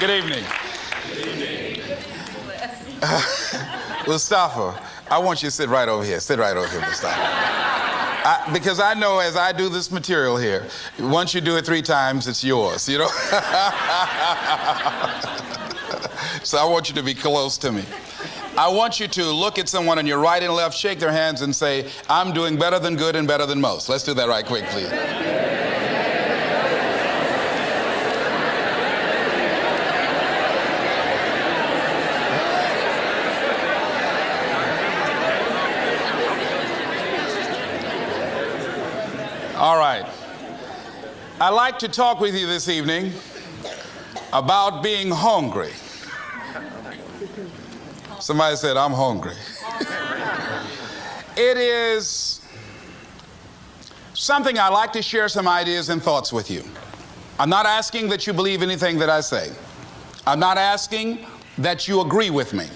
Good evening. Mustafa, I want you to sit right over here. Sit right over here, Mustafa. Because I know as I do this material here, once you do it 3 times, it's yours, you know? So I want you to be close to me. I want you to look at someone on your right and left, shake their hands and say, I'm doing better than good and better than most. Let's do that right quick, please. All right. I'd like to talk with you this evening about being hungry. Somebody said, I'm hungry. It is something I like to share some ideas and thoughts with you. I'm not asking that you believe anything that I say. I'm not asking that you agree with me.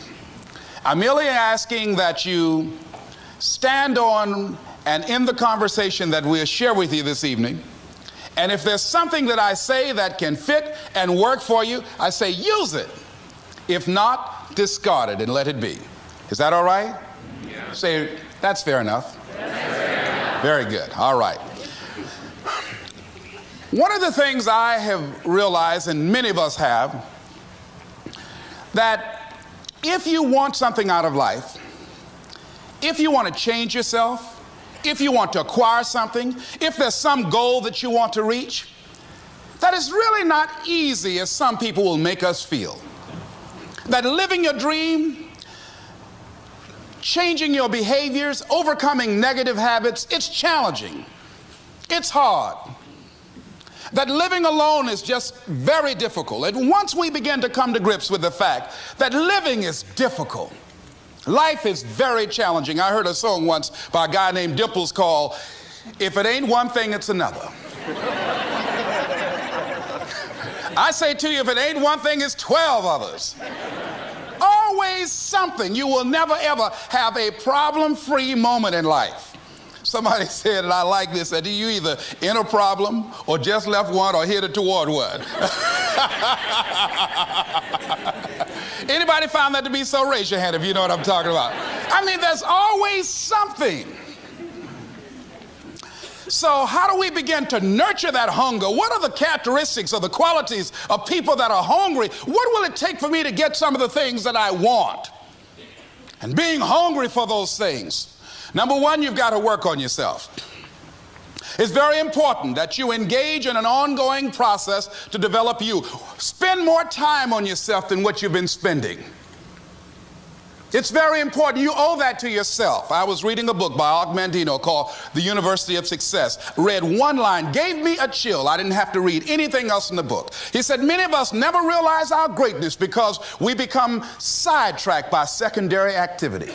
I'm merely asking that you stand on and in the conversation that we'll share with you this evening. And if there's something that I say that can fit and work for you, I say use it. If not, discard it and let it be. Is that all right? Yeah. Say, that's fair enough. Very good. All right. One of the things I have realized, and many of us have, that if you want something out of life, if you want to change yourself, if you want to acquire something, if there's some goal that you want to reach, that is really not easy as some people will make us feel. That living your dream, changing your behaviors, overcoming negative habits, it's challenging. It's hard. That living alone is just very difficult. And once we begin to come to grips with the fact that living is difficult, life is very challenging. I heard a song once by a guy named Dimples called, If It Ain't One Thing, It's Another. I say to you, if it ain't one thing, it's 12 others. Always something. You will never, ever have a problem-free moment in life. Somebody said, and I like this, that you either in a problem or just left one or headed toward one. Anybody found that to be so? Raise your hand if you know what I'm talking about. I mean, there's always something. So how do we begin to nurture that hunger? What are the characteristics or the qualities of people that are hungry? What will it take for me to get some of the things that I want? And being hungry for those things. Number one, you've got to work on yourself. It's very important that you engage in an ongoing process to develop you. Spend more time on yourself than what you've been spending. It's very important. You owe that to yourself. I was reading a book by Og Mandino called The University of Success. Read one line, gave me a chill. I didn't have to read anything else in the book. He said, many of us never realize our greatness because we become sidetracked by secondary activity.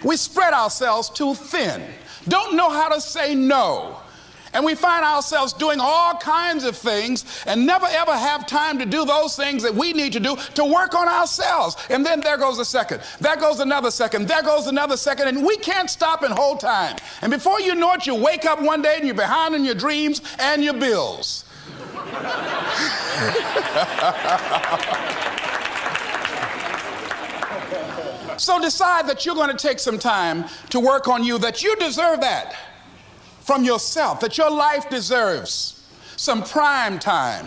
We spread ourselves too thin, don't know how to say no. And we find ourselves doing all kinds of things and never ever have time to do those things that we need to do to work on ourselves. And then there goes a second, there goes another second, there goes another second, and we can't stop and hold time. And before you know it, you wake up one day and you're behind on your dreams and your bills. So decide that you're going to take some time to work on you, that you deserve that from yourself, that your life deserves some prime time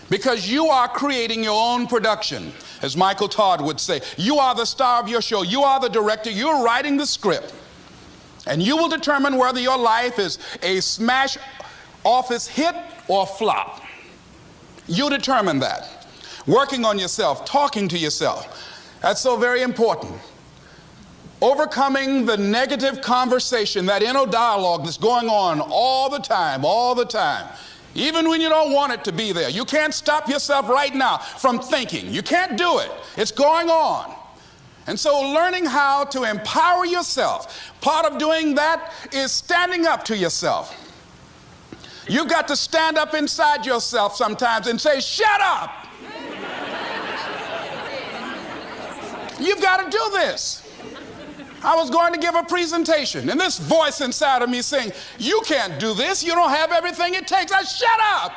because you are creating your own production. As Michael Todd would say, you are the star of your show. You are the director. You're writing the script. And you will determine whether your life is a smash office hit or flop. You determine that. Working on yourself, talking to yourself. That's so very important. Overcoming the negative conversation, that inner dialogue that's going on all the time, even when you don't want it to be there. You can't stop yourself right now from thinking. You can't do it. It's going on. And so learning how to empower yourself, part of doing that is standing up to yourself. You've got to stand up inside yourself sometimes and say, shut up. You've got to do this. I was going to give a presentation, and this voice inside of me saying, you can't do this. You don't have everything it takes. I shut up.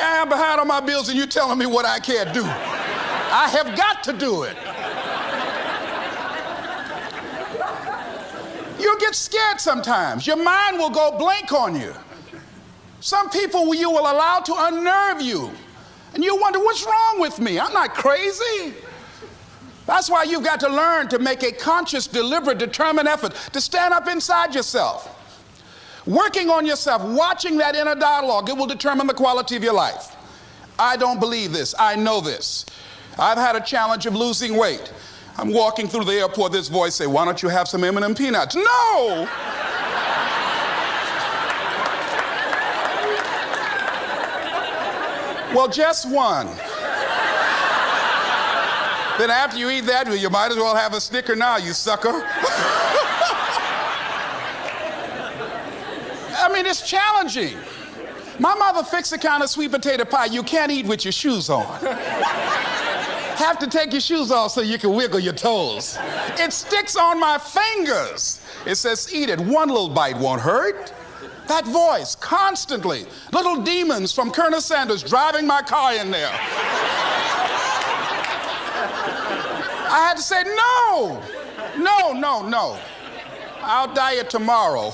I'm behind on my bills and you're telling me what I can't do. I have got to do it. You'll get scared sometimes. Your mind will go blank on you. Some people you will allow to unnerve you. And you wonder, what's wrong with me? I'm not crazy. That's why you've got to learn to make a conscious, deliberate, determined effort to stand up inside yourself. Working on yourself, watching that inner dialogue, it will determine the quality of your life. I don't believe this. I know this. I've had a challenge of losing weight. I'm walking through the airport, this voice say, why don't you have some M&M peanuts? No! Well, just one. Then after you eat that, you might as well have a Snicker now, you sucker. I mean, it's challenging. My mother fixed a kind of sweet potato pie you can't eat with your shoes on. Have to take your shoes off so you can wiggle your toes. It sticks on my fingers. It says, eat it. One little bite won't hurt. That voice, constantly. Little demons from Colonel Sanders driving my car in there. I had to say, no. I'll diet tomorrow.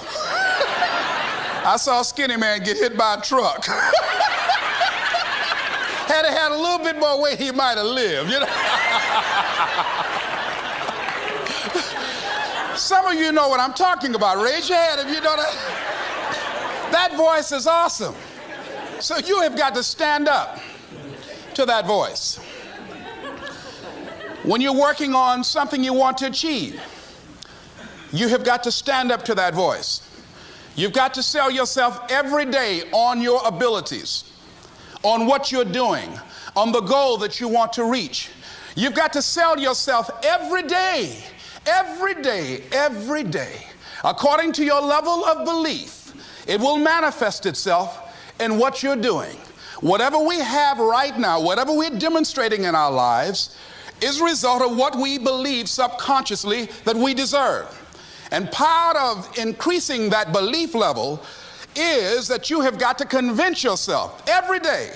I saw a skinny man get hit by a truck. Had he had a little bit more weight, he might have lived, you know. Some of you know what I'm talking about. Raise your hand if you know that. That voice is awesome. So you have got to stand up to that voice. When you're working on something you want to achieve, you have got to stand up to that voice. You've got to sell yourself every day on your abilities, on what you're doing, on the goal that you want to reach. You've got to sell yourself every day, according to your level of belief. It will manifest itself in what you're doing. Whatever we have right now, whatever we're demonstrating in our lives, is a result of what we believe subconsciously that we deserve. And part of increasing that belief level is that you have got to convince yourself every day.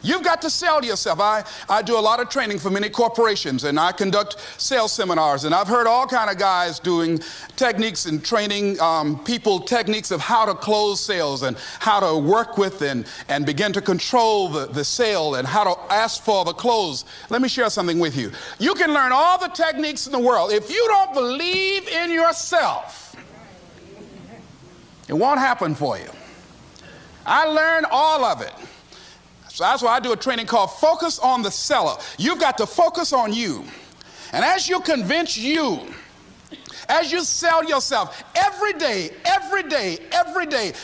You've got to sell yourself. I do a lot of training for many corporations, and I conduct sales seminars, and I've heard all kind of guys doing techniques and training people techniques of how to close sales and how to work with and begin to control the sale and how to ask for the close. Let me share something with you. You can learn all the techniques in the world. If you don't believe in yourself, it won't happen for you. I learned all of it. So that's why I do a training called Focus on the Seller. You've got to focus on you. And as you convince you, as you sell yourself every day,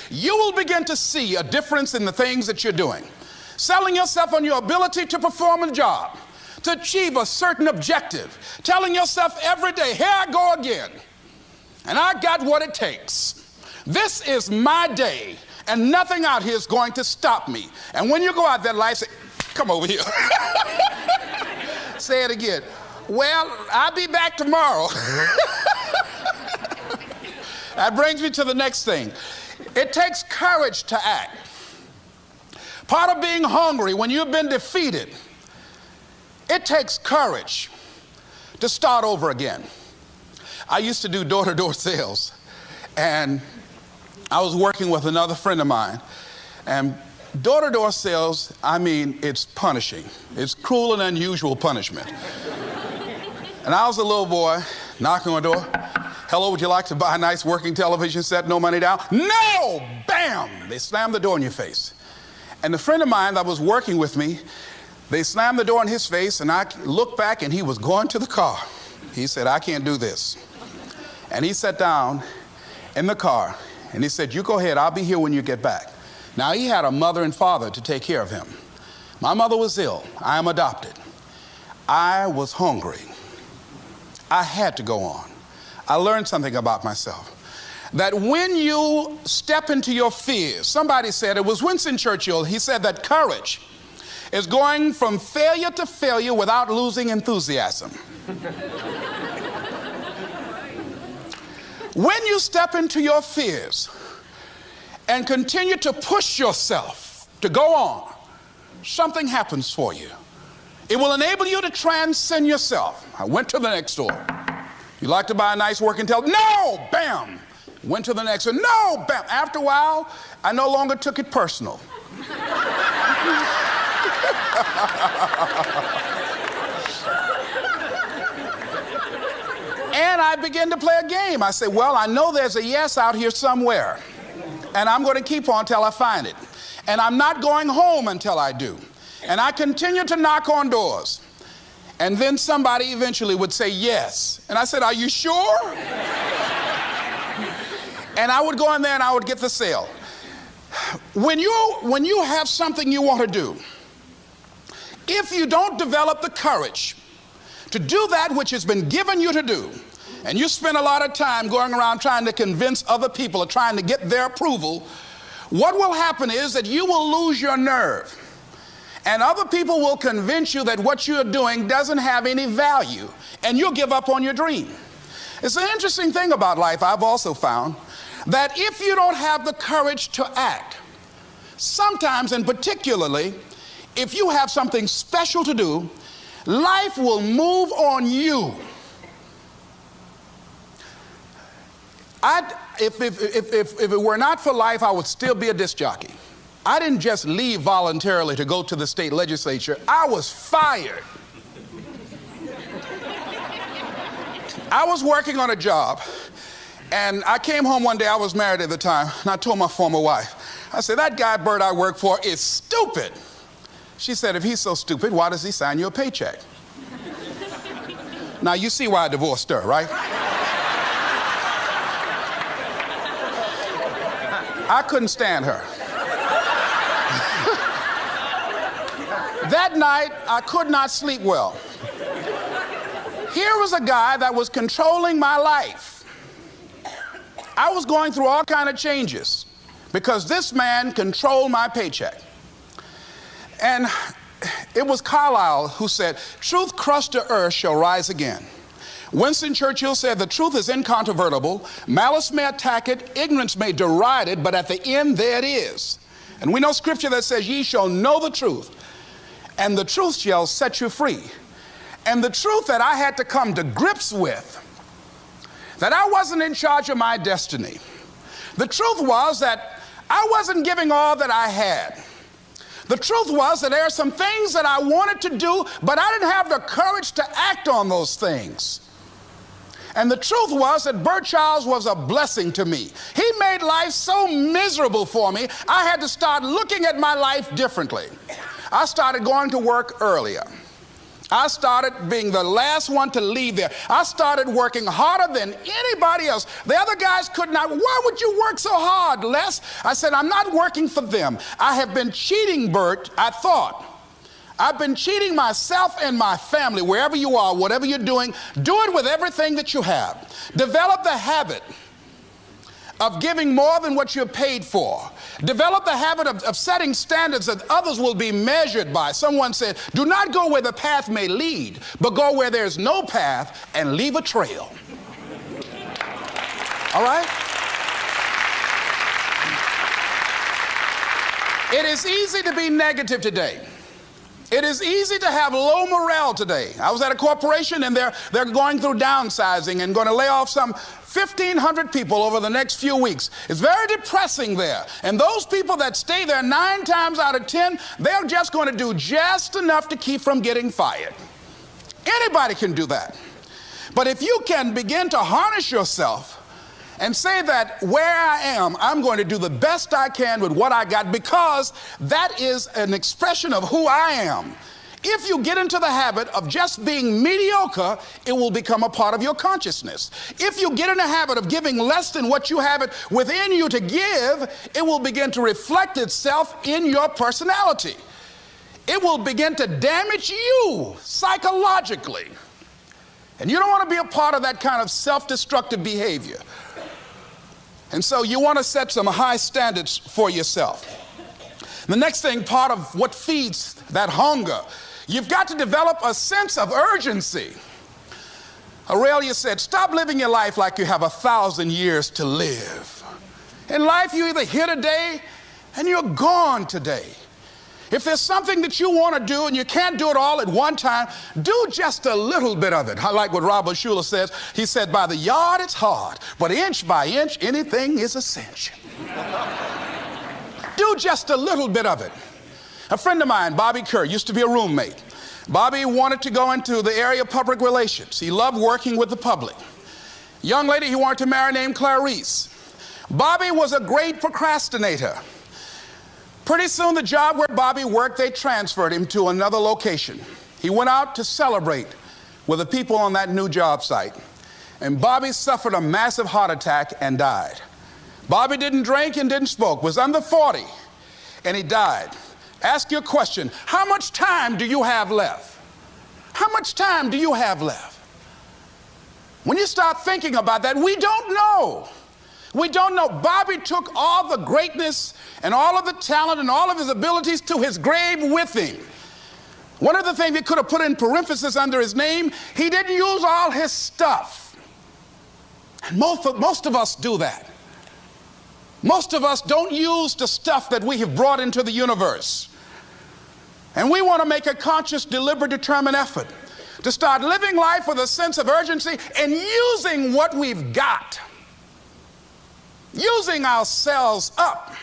you will begin to see a difference in the things that you're doing. Selling yourself on your ability to perform a job, to achieve a certain objective. Telling yourself every day, here I go again. And I got what it takes. This is my day. And nothing out here is going to stop me. And when you go out there, life say, come over here. Say it again. Well, I'll be back tomorrow. That brings me to the next thing. It takes courage to act. Part of being hungry when you've been defeated, it takes courage to start over again. I used to do door-to-door sales, and I was working with another friend of mine, and door-to-door sales, I mean, it's punishing. It's cruel and unusual punishment. And I was a little boy knocking on the door. Hello, would you like to buy a nice working television set? No money down? No! Bam! They slammed the door in your face. And the friend of mine that was working with me, they slammed the door in his face, and I looked back, and he was going to the car. He said, I can't do this. And he sat down in the car, and he said, you go ahead, I'll be here when you get back. Now, he had a mother and father to take care of him. My mother was ill. I am adopted. I was hungry. I had to go on. I learned something about myself. That when you step into your fears, somebody said, it was Winston Churchill, he said that courage is going from failure to failure without losing enthusiasm. When you step into your fears and continue to push yourself to go on, something happens for you. It will enable you to transcend yourself. I went to the next store. You like to buy a nice working television? No! Bam! Went to the next one. No! Bam! After a while, I no longer took it personal. And I began to play a game. I said, well, I know there's a yes out here somewhere, and I'm going to keep on till I find it. And I'm not going home until I do. And I continued to knock on doors. And then somebody eventually would say yes. And I said, are you sure? And I would go in there and I would get the sale. When you have something you want to do, if you don't develop the courage to do that which has been given you to do, and you spend a lot of time going around trying to convince other people or trying to get their approval, what will happen is that you will lose your nerve. And other people will convince you that what you're doing doesn't have any value, and you'll give up on your dream. It's an interesting thing about life, I've also found, that if you don't have the courage to act, sometimes and particularly if you have something special to do, life will move on you. If it were not for life, I would still be a disc jockey. I didn't just leave voluntarily to go to the state legislature. I was fired. I was working on a job, and I came home one day. I was married at the time, and I told my former wife, I said, that guy Bert I work for is stupid. She said, if he's so stupid, why does he sign you a paycheck? Now, you see why I divorced her, right? I couldn't stand her. That night, I could not sleep well. Here was a guy that was controlling my life. I was going through all kinds of changes because this man controlled my paycheck. And it was Carlyle who said, truth crushed to earth shall rise again. Winston Churchill said, the truth is incontrovertible. Malice may attack it, ignorance may deride it, but at the end there it is. And we know scripture that says, ye shall know the truth, and the truth shall set you free. And the truth that I had to come to grips with, that I wasn't in charge of my destiny. The truth was that I wasn't giving all that I had. The truth was that there are some things that I wanted to do, but I didn't have the courage to act on those things. And the truth was that Bert Childs was a blessing to me. He made life so miserable for me, I had to start looking at my life differently. I started going to work earlier. I started being the last one to leave there. I started working harder than anybody else. The other guys could not. Why would you work so hard, Les? I said, I'm not working for them. I have been cheating, Bert, I thought. I've been cheating myself and my family. Wherever you are, whatever you're doing, do it with everything that you have. Develop the habit of giving more than what you're paid for. Develop the habit of setting standards that others will be measured by. Someone said, do not go where the path may lead, but go where there's no path and leave a trail. All right? It is easy to be negative today. It is easy to have low morale today. I was at a corporation and they're going through downsizing and going to lay off some 1,500 people over the next few weeks. It's very depressing there. And those people that stay there 9 times out of 10, they're just going to do just enough to keep from getting fired. Anybody can do that. But if you can begin to harness yourself and say that where I am, I'm going to do the best I can with what I got, because that is an expression of who I am. If you get into the habit of just being mediocre, it will become a part of your consciousness. If you get in the habit of giving less than what you have it within you to give, it will begin to reflect itself in your personality. It will begin to damage you psychologically. And you don't want to be a part of that kind of self-destructive behavior. And so you want to set some high standards for yourself. The next thing, part of what feeds that hunger, you've got to develop a sense of urgency. Aurelia said, stop living your life like you have 1,000 years to live. In life, you're either here today and you're gone today. If there's something that you want to do and you can't do it all at one time, do just a little bit of it. I like what Robert Schuller says. He said, by the yard it's hard, but inch by inch, anything is a cinch. Do just a little bit of it. A friend of mine, Bobby Kerr, used to be a roommate. Bobby wanted to go into the area of public relations. He loved working with the public. Young lady he wanted to marry named Clarice. Bobby was a great procrastinator. Pretty soon the job where Bobby worked, they transferred him to another location. He went out to celebrate with the people on that new job site. And Bobby suffered a massive heart attack and died. Bobby didn't drink and didn't smoke, was under 40, and he died. Ask your question, how much time do you have left? How much time do you have left? When you start thinking about that, we don't know. We don't know. Bobby took all the greatness and all of the talent and all of his abilities to his grave with him. One of the things he could have put in parentheses under his name, he didn't use all his stuff. And most of us do that. Most of us don't use the stuff that we have brought into the universe. And we want to make a conscious, deliberate, determined effort to start living life with a sense of urgency and using what we've got. Using ourselves up,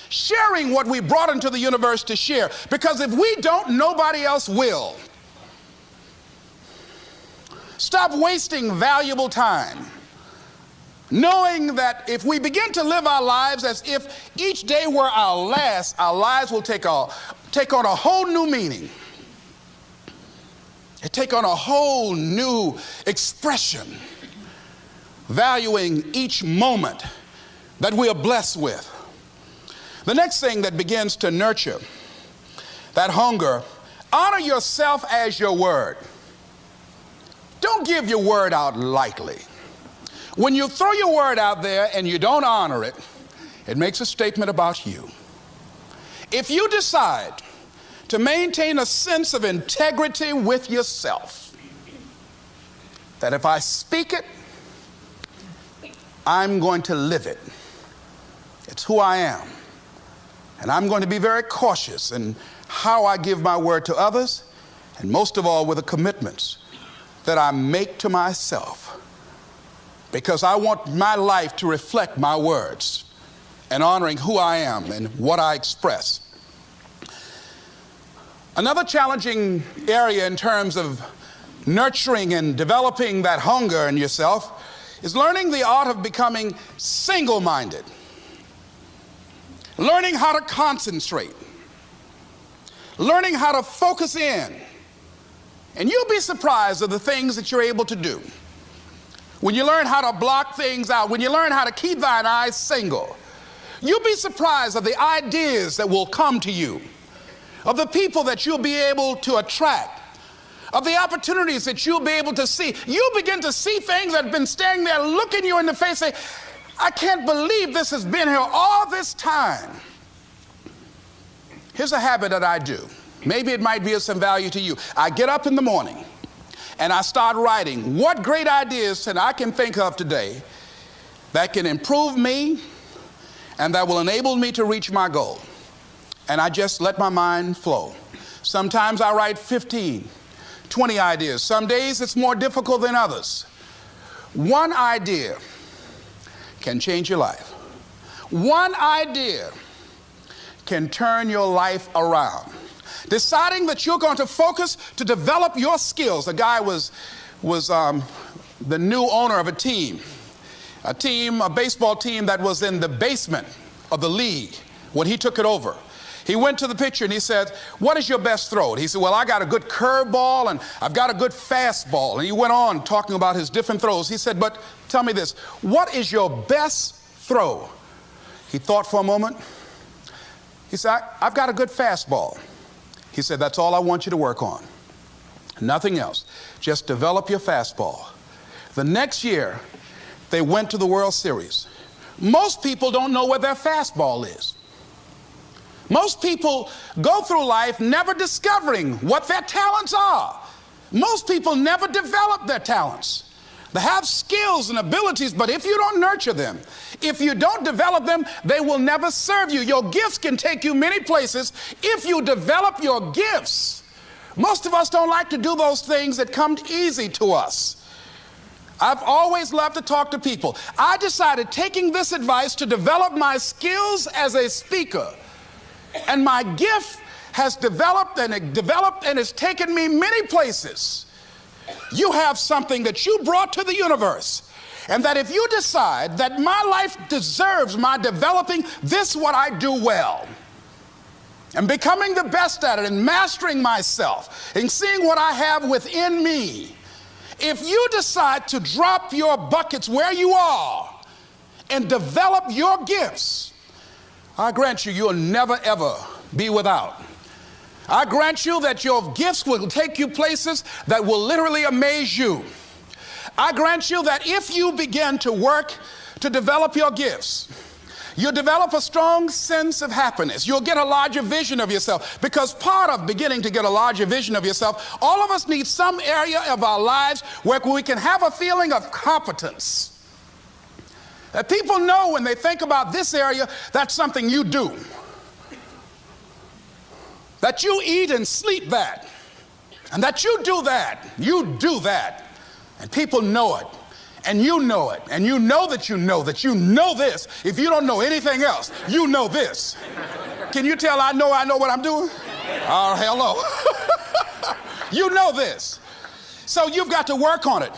sharing what we brought into the universe to share. Because if we don't, nobody else will. Stop wasting valuable time, knowing that if we begin to live our lives as if each day were our last, our lives will take on a whole new meaning. It take on a whole new expression, valuing each moment that we are blessed with. The next thing that begins to nurture that hunger, honor yourself as your word. Don't give your word out lightly. When you throw your word out there and you don't honor it, it makes a statement about you. If you decide to maintain a sense of integrity with yourself, that if I speak it, I'm going to live it. It's who I am. And I'm going to be very cautious in how I give my word to others, and most of all with the commitments that I make to myself, because I want my life to reflect my words and honoring who I am and what I express. Another challenging area in terms of nurturing and developing that hunger in yourself is learning the art of becoming single-minded. Learning how to concentrate. Learning how to focus in. And you'll be surprised at the things that you're able to do. When you learn how to block things out, when you learn how to keep thine eyes single, you'll be surprised at the ideas that will come to you, of the people that you'll be able to attract, of the opportunities that you'll be able to see. You'll begin to see things that have been standing there looking you in the face, say, I can't believe this has been here all this time. Here's a habit that I do. Maybe it might be of some value to you. I get up in the morning and I start writing what great ideas that I can think of today that can improve me and that will enable me to reach my goal. And I just let my mind flow. Sometimes I write 15, 20 ideas. Some days it's more difficult than others. One idea can change your life. One idea can turn your life around. Deciding that you're going to focus to develop your skills. A guy was the new owner of a baseball team that was in the basement of the league when he took it over. He went to the pitcher and he said, what is your best throw? And he said, well, I got a good curveball and I've got a good fastball. And he went on talking about his different throws. He said, but tell me this, what is your best throw? He thought for a moment. He said, I've got a good fastball. He said, that's all I want you to work on. Nothing else. Just develop your fastball. The next year, they went to the World Series. Most people don't know where their fastball is. Most people go through life never discovering what their talents are. Most people never develop their talents. They have skills and abilities, but if you don't nurture them, if you don't develop them, they will never serve you. Your gifts can take you many places if you develop your gifts. Most of us don't like to do those things that come easy to us. I've always loved to talk to people. I decided, taking this advice, to develop my skills as a speaker. And my gift has developed and it's taken me many places. You have something that you brought to the universe, and that if you decide that my life deserves my developing this, what I do well, and becoming the best at it, and mastering myself, and seeing what I have within me, if you decide to drop your buckets where you are and develop your gifts, I grant you, you'll never ever be without. I grant you that your gifts will take you places that will literally amaze you. I grant you that if you begin to work to develop your gifts, you'll develop a strong sense of happiness. You'll get a larger vision of yourself, because part of beginning to get a larger vision of yourself, all of us need some area of our lives where we can have a feeling of competence. That people know when they think about this area, that's something you do. That you eat and sleep that, and that you do that, and people know it, and you know it, and you know that you know this. If you don't know anything else, you know this. Can you tell I know what I'm doing? Oh, hello. You know this. So you've got to work on it.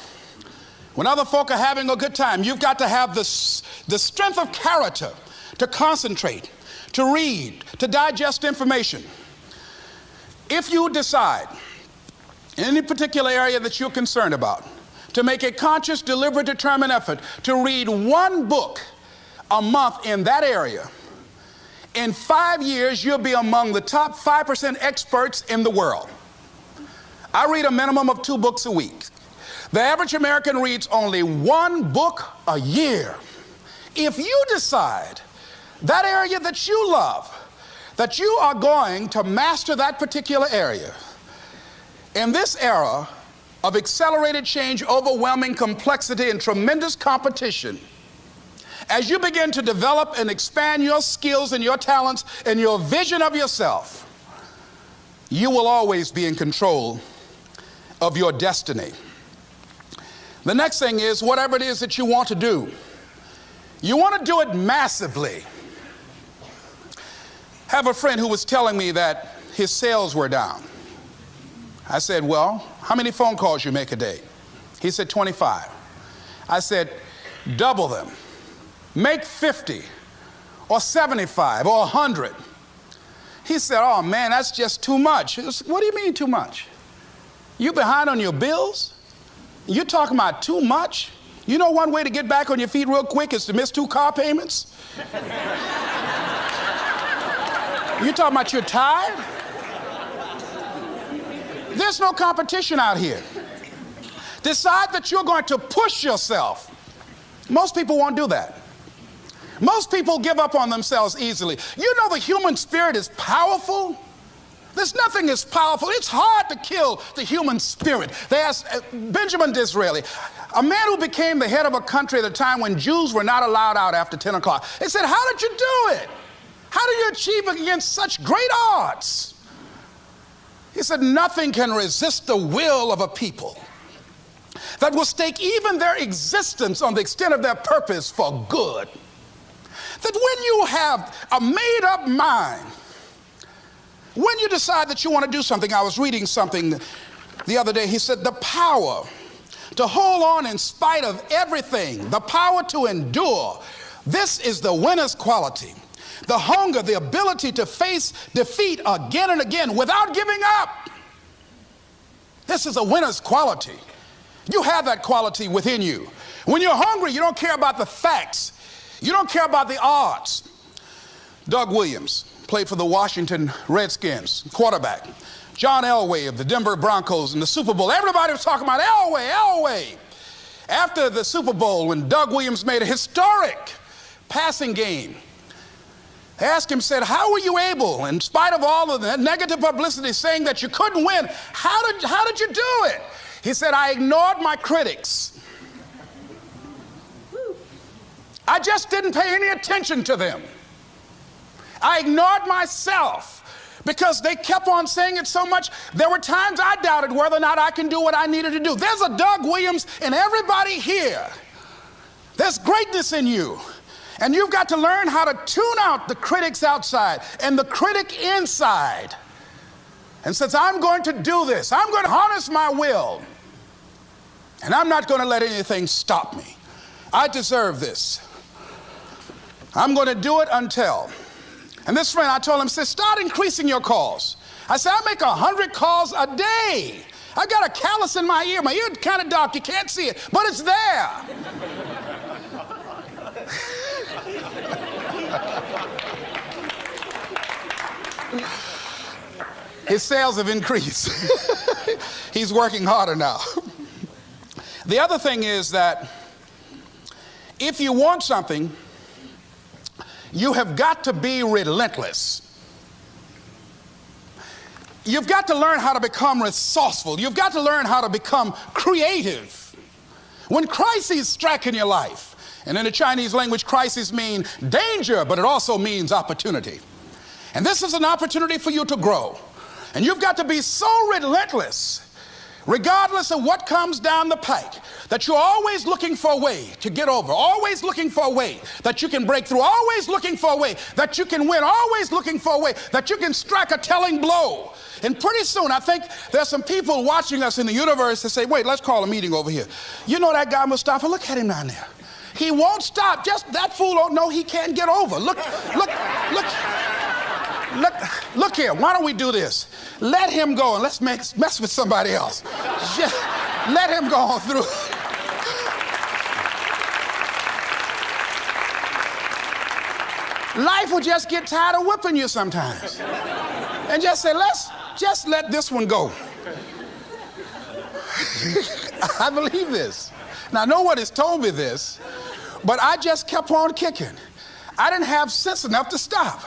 When other folk are having a good time, you've got to have the strength of character to concentrate, to read, to digest information. If you decide in any particular area that you're concerned about to make a conscious, deliberate, determined effort to read one book a month in that area, in 5 years, you'll be among the top 5% experts in the world. I read a minimum of 2 books a week. The average American reads only 1 book a year. If you decide that area that you love, that you are going to master that particular area, in this era of accelerated change, overwhelming complexity, and tremendous competition, as you begin to develop and expand your skills and your talents and your vision of yourself, you will always be in control of your destiny. The next thing is, whatever it is that you want to do, you want to do it massively. I have a friend who was telling me that his sales were down. I said, well, how many phone calls you make a day? He said, 25. I said, double them. Make 50 or 75 or 100. He said, oh man, that's just too much. What do you mean too much? You behind on your bills? You're talking about too much? You know one way to get back on your feet real quick is to miss 2 car payments? You talking about you're tired? There's no competition out here. Decide that you're going to push yourself. Most people won't do that. Most people give up on themselves easily. You know the human spirit is powerful. There's nothing as powerful. It's hard to kill the human spirit. They asked Benjamin Disraeli, a man who became the head of a country at a time when Jews were not allowed out after 10 o'clock. They said, how did you do it? How do you achieve it against such great odds? He said, nothing can resist the will of a people that will stake even their existence on the extent of their purpose for good. That when you have a made-up mind, when you decide that you want to do something, I was reading something the other day, he said, the power to hold on in spite of everything, the power to endure, this is the winner's quality. The hunger, the ability to face defeat again and again without giving up. This is a winner's quality. You have that quality within you. When you're hungry, you don't care about the facts. You don't care about the odds. Doug Williams played for the Washington Redskins, quarterback. John Elway of the Denver Broncos in the Super Bowl. Everybody was talking about Elway. After the Super Bowl, when Doug Williams made a historic passing game, they asked him, said, how were you able, in spite of all of the negative publicity saying that you couldn't win, how did you do it? He said, I ignored my critics. I just didn't pay any attention to them. I ignored myself because they kept on saying it so much. There were times I doubted whether or not I can do what I needed to do. There's a Doug Williams in everybody here. There's greatness in you. And you've got to learn how to tune out the critics outside and the critic inside. And since I'm going to do this, I'm going to harness my will. And I'm not going to let anything stop me. I deserve this. I'm going to do it until. And this friend, I told him, said, start increasing your calls. I said, I make 100 calls a day. I got a callus in my ear. My ear kind of dark. You can't see it, but it's there. His sales have increased. He's working harder now. The other thing is that if you want something, you have got to be relentless. You've got to learn how to become resourceful. You've got to learn how to become creative. When crises strike in your life, and in the Chinese language, crises mean danger, but it also means opportunity. And this is an opportunity for you to grow. And you've got to be so relentless, regardless of what comes down the pike, that you're always looking for a way to get over, always looking for a way that you can break through, always looking for a way that you can win, always looking for a way that you can strike a telling blow. And pretty soon, I think there's some people watching us in the universe that say, wait, let's call a meeting over here. You know that guy Mustafa? Look at him down there. He won't stop. Just that fool don't know he can't get over. Look here. Why don't we do this? Let him go and let's mess with somebody else. Just let him go on through. Life will just get tired of whipping you sometimes. And just say, let's just let this one go. I believe this. Now, no one has told me this, but I just kept on kicking. I didn't have sense enough to stop.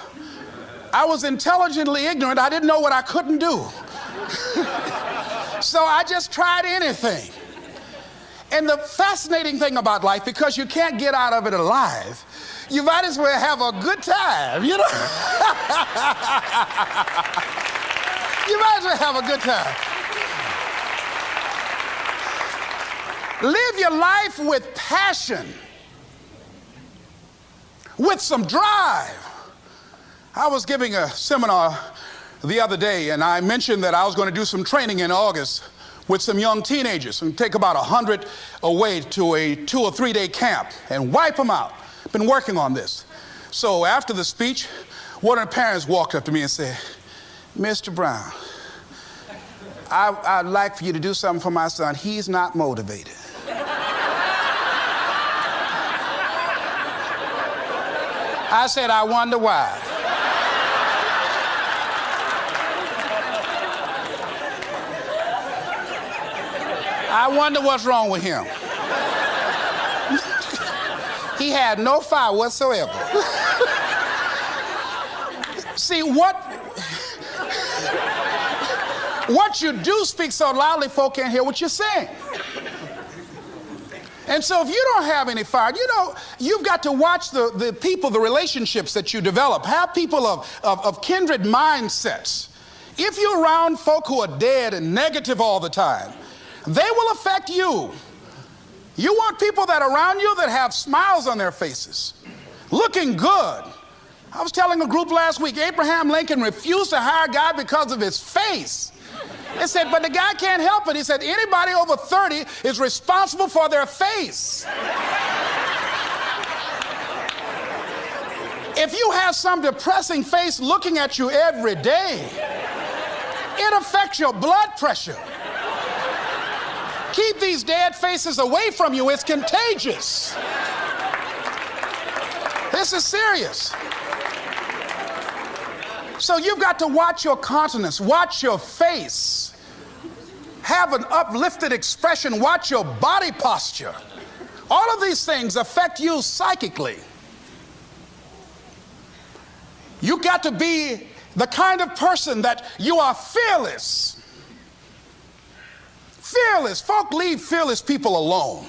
I was intelligently ignorant. I didn't know what I couldn't do. So I just tried anything. And the fascinating thing about life, because you can't get out of it alive, you might as well have a good time, you know? You might as well have a good time. Live your life with passion, with some drive. I was giving a seminar the other day, and I mentioned that I was going to do some training in August with some young teenagers and take about 100 away to a 2 or 3 day camp and wipe them out. Been working on this. So after the speech, one of the parents walked up to me and said, Mr. Brown, I'd like for you to do something for my son. He's not motivated. I said, I wonder why. I wonder what's wrong with him. He had no fire whatsoever. See, what you do speaks so loudly folk can't hear what you're saying. And so if you don't have any fire, you know, you've got to watch the people, the relationships that you develop. Have people of kindred mindsets. If you're around folk who are dead and negative all the time, they will affect you. You want people that are around you that have smiles on their faces, looking good. I was telling a group last week, Abraham Lincoln refused to hire a guy because of his face. They said, but the guy can't help it. He said, anybody over 30 is responsible for their face. If you have some depressing face looking at you every day, it affects your blood pressure. Keep these dead faces away from you. It's contagious. This is serious. So you've got to watch your countenance, watch your face, have an uplifted expression, watch your body posture. All of these things affect you psychically. You got to be the kind of person that you are fearless. Fearless. Folk leave fearless people alone.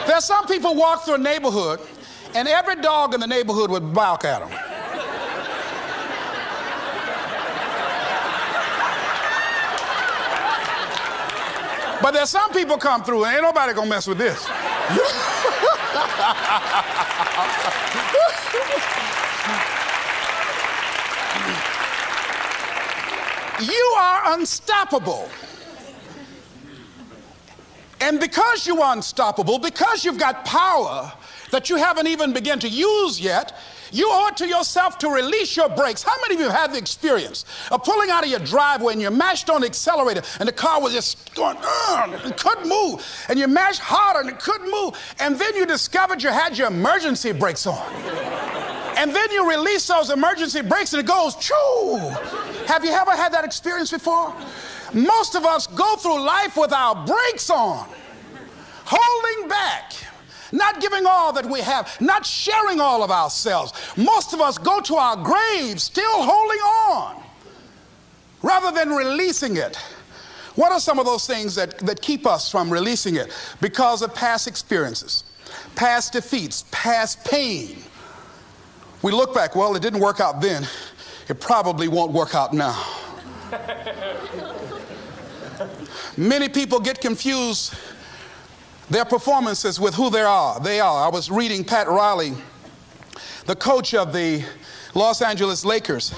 There's some people walk through a neighborhood and every dog in the neighborhood would bark at them. But there's some people come through and ain't nobody gonna mess with this. You are unstoppable. And because you are unstoppable, because you've got power that you haven't even begun to use yet, you owe it to yourself to release your brakes. How many of you have had the experience of pulling out of your driveway and you mashed on the accelerator and the car was just going, it couldn't move, and you mashed harder and it couldn't move, and then you discovered you had your emergency brakes on. And then you release those emergency brakes and it goes, choo! Have you ever had that experience before? Most of us go through life with our brakes on, holding back, not giving all that we have, not sharing all of ourselves. Most of us go to our graves still holding on rather than releasing it. What are some of those things that keep us from releasing it? Because of past experiences, past defeats, past pain. We look back, well, it didn't work out then. It probably won't work out now. Many people get confused their performances with who they are. I was reading Pat Riley, the coach of the Los Angeles Lakers.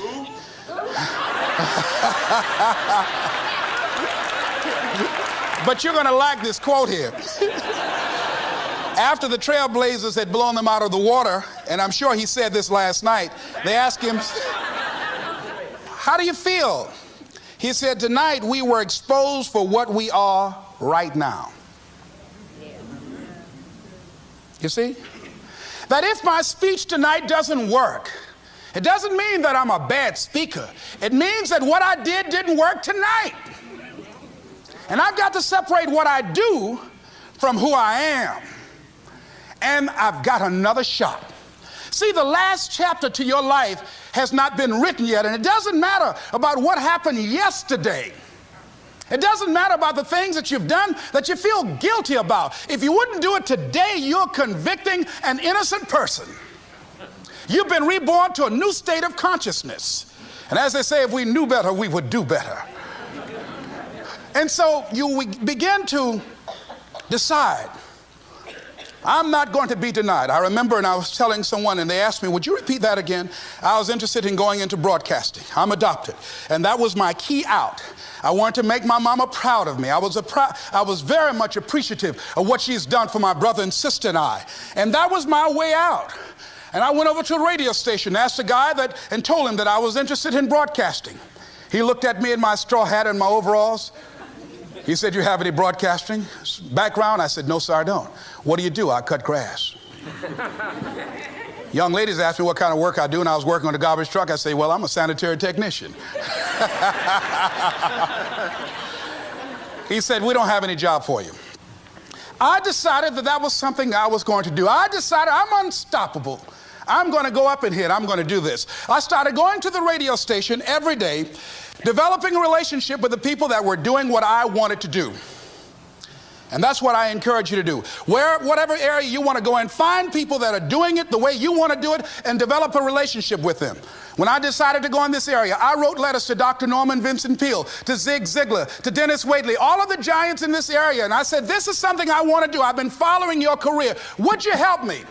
But you're going to like this quote here. After the Trailblazers had blown them out of the water, and I'm sure he said this last night, they asked him, how do you feel? He said, tonight we were exposed for what we are right now. You see? That if my speech tonight doesn't work, it doesn't mean that I'm a bad speaker. It means that what I did didn't work tonight. And I've got to separate what I do from who I am. And I've got another shot. See, the last chapter to your life has not been written yet, and it doesn't matter about what happened yesterday. It doesn't matter about the things that you've done that you feel guilty about. If you wouldn't do it today, you're convicting an innocent person. You've been reborn to a new state of consciousness. And as they say, if we knew better, we would do better. And so we begin to decide, I'm not going to be denied. I remember, and I was telling someone, and they asked me, would you repeat that again? I was interested in going into broadcasting. I'm adopted. And that was my key out. I wanted to make my mama proud of me. I was very much appreciative of what she's done for my brother and sister and I. And that was my way out. And I went over to a radio station, asked a guy and told him that I was interested in broadcasting. He looked at me in my straw hat and my overalls. He said, you have any broadcasting background? I said, no, sir, I don't. What do you do? I cut grass. Young ladies asked me what kind of work I do, and I was working on a garbage truck. I say, well, I'm a sanitary technician. He said, we don't have any job for you. I decided that was something I was going to do. I decided I'm unstoppable. I'm going to go up in here and I'm going to do this. I started going to the radio station every day, developing a relationship with the people that were doing what I wanted to do. And that's what I encourage you to do. Whatever area you want to go in, find people that are doing it the way you want to do it and develop a relationship with them. When I decided to go in this area, I wrote letters to Dr. Norman Vincent Peale, to Zig Ziglar, to Dennis Waitley, all of the giants in this area. And I said, this is something I want to do. I've been following your career. Would you help me?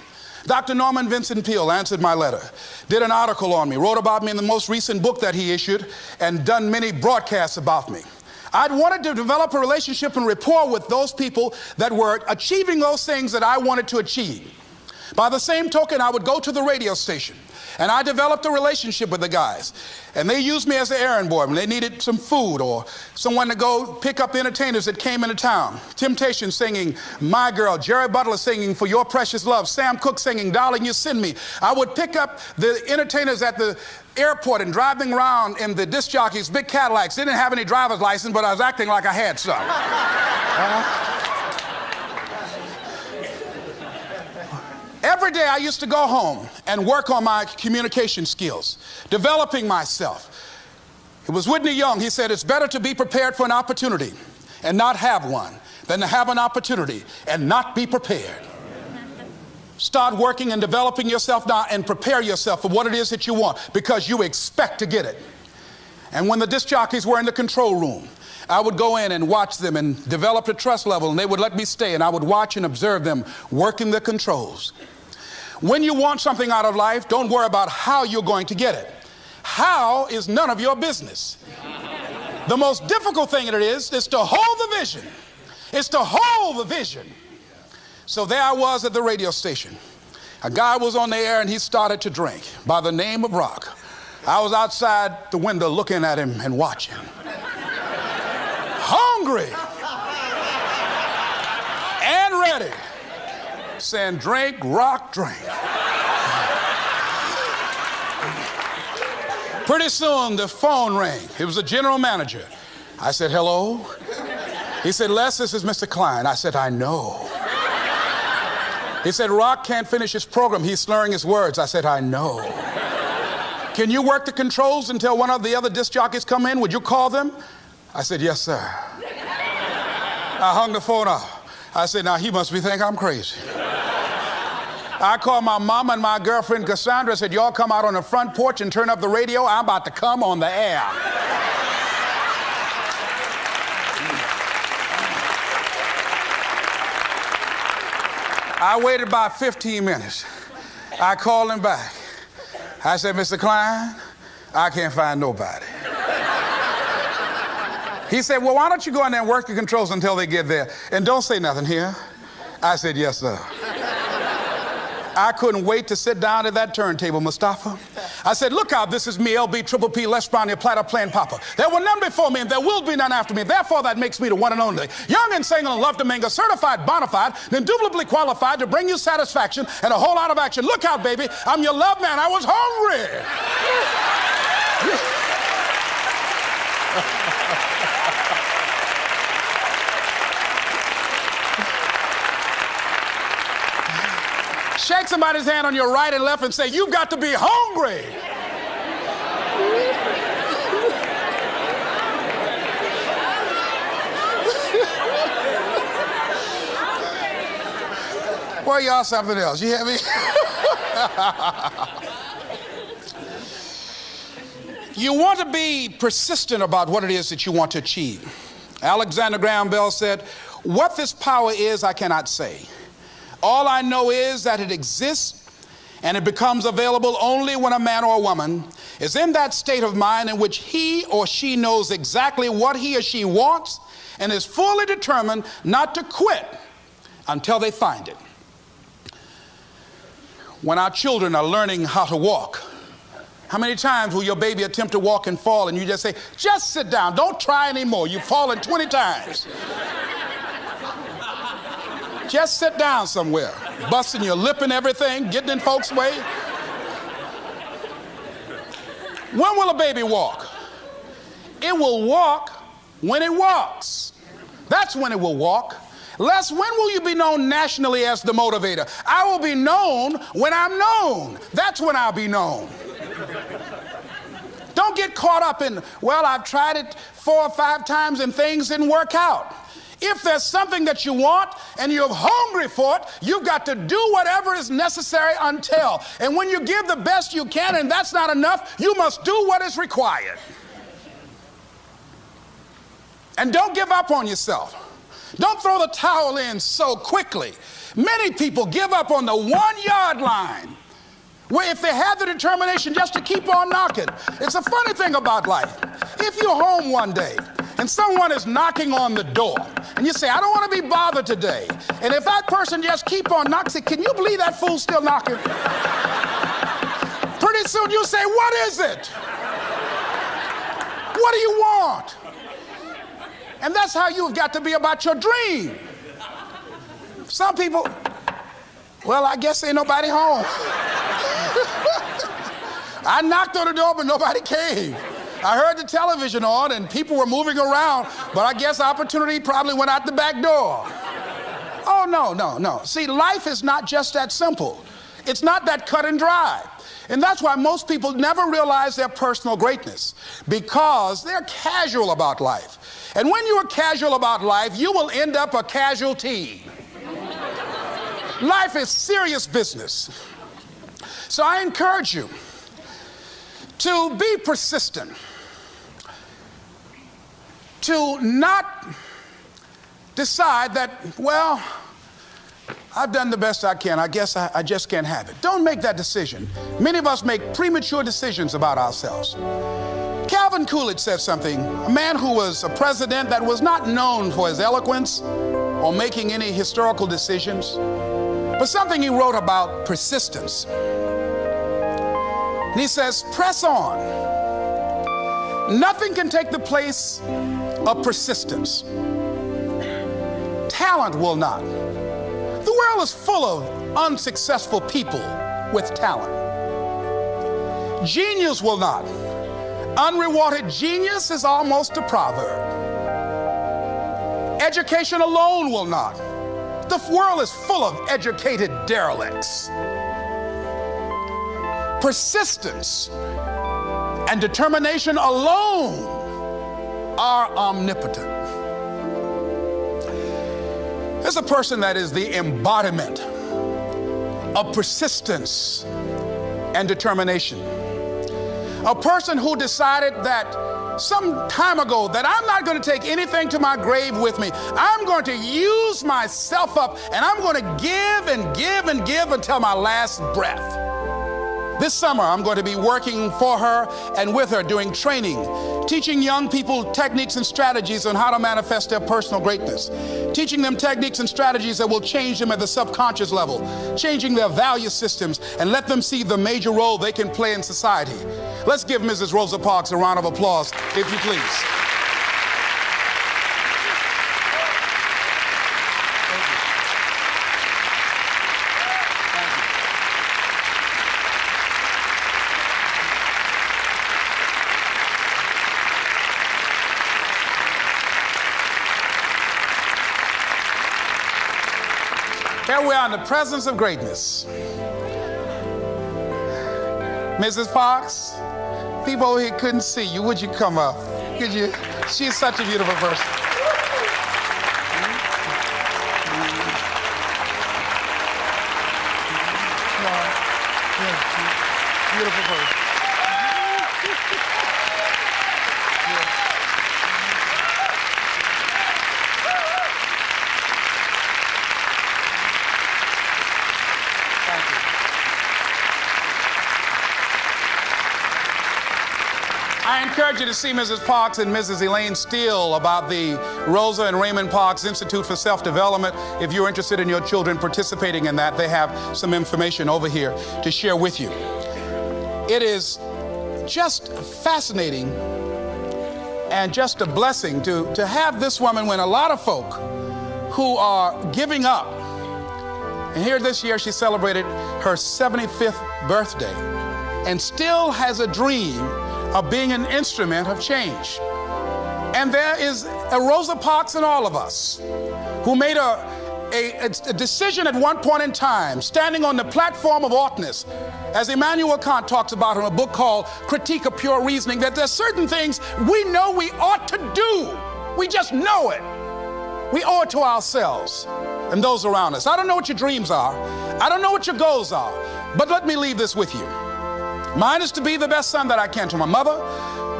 Dr. Norman Vincent Peale answered my letter, did an article on me, wrote about me in the most recent book that he issued, and done many broadcasts about me. I'd wanted to develop a relationship and rapport with those people that were achieving those things that I wanted to achieve. By the same token, I would go to the radio station, and I developed a relationship with the guys. And they used me as an errand boy when they needed some food or someone to go pick up entertainers that came into town. Temptation singing My Girl, Jerry Butler singing For Your Precious Love, Sam Cooke singing Darling You Send Me. I would pick up the entertainers at the airport and drive them around in the disc jockeys, big Cadillacs. They didn't have any driver's license, but I was acting like I had some. Every day I used to go home and work on my communication skills, developing myself. It was Whitney Young. He said, it's better to be prepared for an opportunity and not have one than to have an opportunity and not be prepared. Start working and developing yourself now and prepare yourself for what it is that you want, because you expect to get it. And when the disc jockeys were in the control room, I would go in and watch them and develop a trust level, and they would let me stay, and I would watch and observe them working the controls. When you want something out of life, don't worry about how you're going to get it. How is none of your business. The most difficult thing it is to hold the vision. It's to hold the vision. So there I was at the radio station. A guy was on the air and he started to drink by the name of Rock. I was outside the window looking at him and watching. Hungry and ready, saying, drink, Rock, drink. Pretty soon the phone rang. It was the general manager. I said, hello? He said, Les, this is Mr. Klein. I said, I know. He said, Rock can't finish his program. He's slurring his words. I said, I know. Can you work the controls until one of the other disc jockeys come in? Would you call them? I said, yes, sir. I hung the phone up. I said, now he must be thinking I'm crazy. I called my mama and my girlfriend Cassandra. I said, y'all come out on the front porch and turn up the radio. I'm about to come on the air. I waited about 15 minutes. I called him back. I said, Mr. Klein, I can't find nobody. He said, well, why don't you go in there and work the controls until they get there? And don't say nothing here. I said, yes, sir. I couldn't wait to sit down at that turntable, Mustafa. I said, look out, this is me, LB, Triple P, Les Brown, your platter playing Papa. There were none before me, and there will be none after me. Therefore, that makes me the one and only. Young and single and love to mingle, certified, bona fide, indubitably qualified to bring you satisfaction and a whole lot of action. Look out, baby, I'm your love man. I was hungry. Shake somebody's hand on your right and left and say, you've got to be hungry. Boy, y'all something else. You hear me? You want to be persistent about what it is that you want to achieve. Alexander Graham Bell said, what this power is, I cannot say. All I know is that it exists, and it becomes available only when a man or a woman is in that state of mind in which he or she knows exactly what he or she wants and is fully determined not to quit until they find it. When our children are learning how to walk, how many times will your baby attempt to walk and fall and you just say, just sit down, don't try anymore, you've fallen 20 times. Just sit down somewhere, busting your lip and everything, getting in folks' way. When will a baby walk? It will walk when it walks. That's when it will walk. Les, when will you be known nationally as the motivator? I will be known when I'm known. That's when I'll be known. Don't get caught up in, well, I've tried it 4 or 5 times and things didn't work out. If there's something that you want and you're hungry for it, you've got to do whatever is necessary until. And when you give the best you can and that's not enough, you must do what is required. And don't give up on yourself. Don't throw the towel in so quickly. Many people give up on the 1-yard line, where if they have the determination just to keep on knocking. It's a funny thing about life. If you're home one day and someone is knocking on the door and you say, I don't want to be bothered today. And if that person just keep on knocking, say, can you believe that fool's still knocking? Pretty soon you say, what is it? What do you want? And that's how you've got to be about your dream. Some people, well, I guess ain't nobody home. I knocked on the door, but nobody came. I heard the television on and people were moving around, but I guess opportunity probably went out the back door. Oh, no. See, life is not just that simple. It's not that cut and dry. And that's why most people never realize their personal greatness, because they're casual about life. And when you are casual about life, you will end up a casualty. Life is serious business. So I encourage you to be persistent, to not decide that, well, I've done the best I can. I guess I just can't have it. Don't make that decision. Many of us make premature decisions about ourselves. Calvin Coolidge said something, a man who was a president that was not known for his eloquence or making any historical decisions, but something he wrote about persistence. And he says, press on. Nothing can take the place of persistence. Talent will not. The world is full of unsuccessful people with talent. Genius will not. Unrewarded genius is almost a proverb. Education alone will not. The world is full of educated derelicts. Persistence and determination alone are omnipotent. There's a person that is the embodiment of persistence and determination. A person who decided that some time ago that I'm not going to take anything to my grave with me. I'm going to use myself up, and I'm going to give and give and give until my last breath. This summer, I'm going to be working for her and with her, doing training, teaching young people techniques and strategies on how to manifest their personal greatness, teaching them techniques and strategies that will change them at the subconscious level, changing their value systems, and let them see the major role they can play in society. Let's give Mrs. Rosa Parks a round of applause, if you please. Here we are in the presence of greatness. Mrs. Parks, people over here couldn't see you. Would you come up? Could you? She's such a beautiful person. Beautiful person. I encourage you to see Mrs. Parks and Mrs. Elaine Steele about the Rosa and Raymond Parks Institute for Self-Development. If you're interested in your children participating in that, they have some information over here to share with you. It is just fascinating and just a blessing to have this woman when a lot of folk who are giving up. And here this year she celebrated her 75th birthday and still has a dream of being an instrument of change. And there is a Rosa Parks in all of us who made a decision at one point in time, standing on the platform of oughtness, as Immanuel Kant talks about in a book called Critique of Pure Reasoning, that there's certain things we know we ought to do. We just know it. We owe it to ourselves and those around us. I don't know what your dreams are. I don't know what your goals are. But let me leave this with you. Mine is to be the best son that I can to my mother.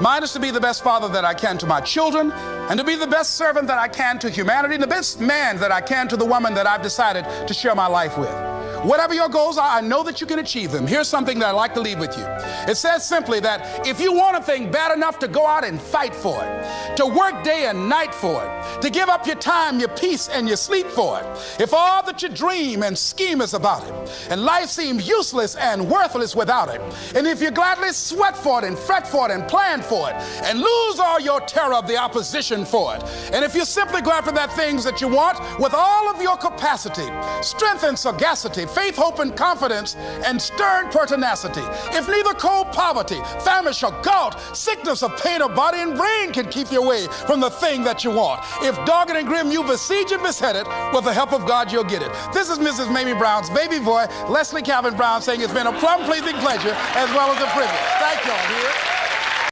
Mine is to be the best father that I can to my children, and to be the best servant that I can to humanity, and the best man that I can to the woman that I've decided to share my life with. Whatever your goals are, I know that you can achieve them. Here's something that I'd like to leave with you. It says simply that if you want a thing bad enough to go out and fight for it, to work day and night for it, to give up your time, your peace, and your sleep for it, if all that you dream and scheme is about it, and life seems useless and worthless without it, and if you gladly sweat for it and fret for it and plan for it, and lose all your terror of the opposition for it, and if you simply go after that things that you want with all of your capacity, strength and sagacity, faith, hope, and confidence, and stern pertinacity, if neither cold poverty, famish, or gout, sickness, or pain of body and brain can keep you away from the thing that you want, if dogged and grim you besiege and beset it, with the help of God you'll get it. This is Mrs. Mamie Brown's baby boy, Leslie Calvin Brown, saying it's been a plum-pleasing pleasure as well as a privilege. Thank y'all.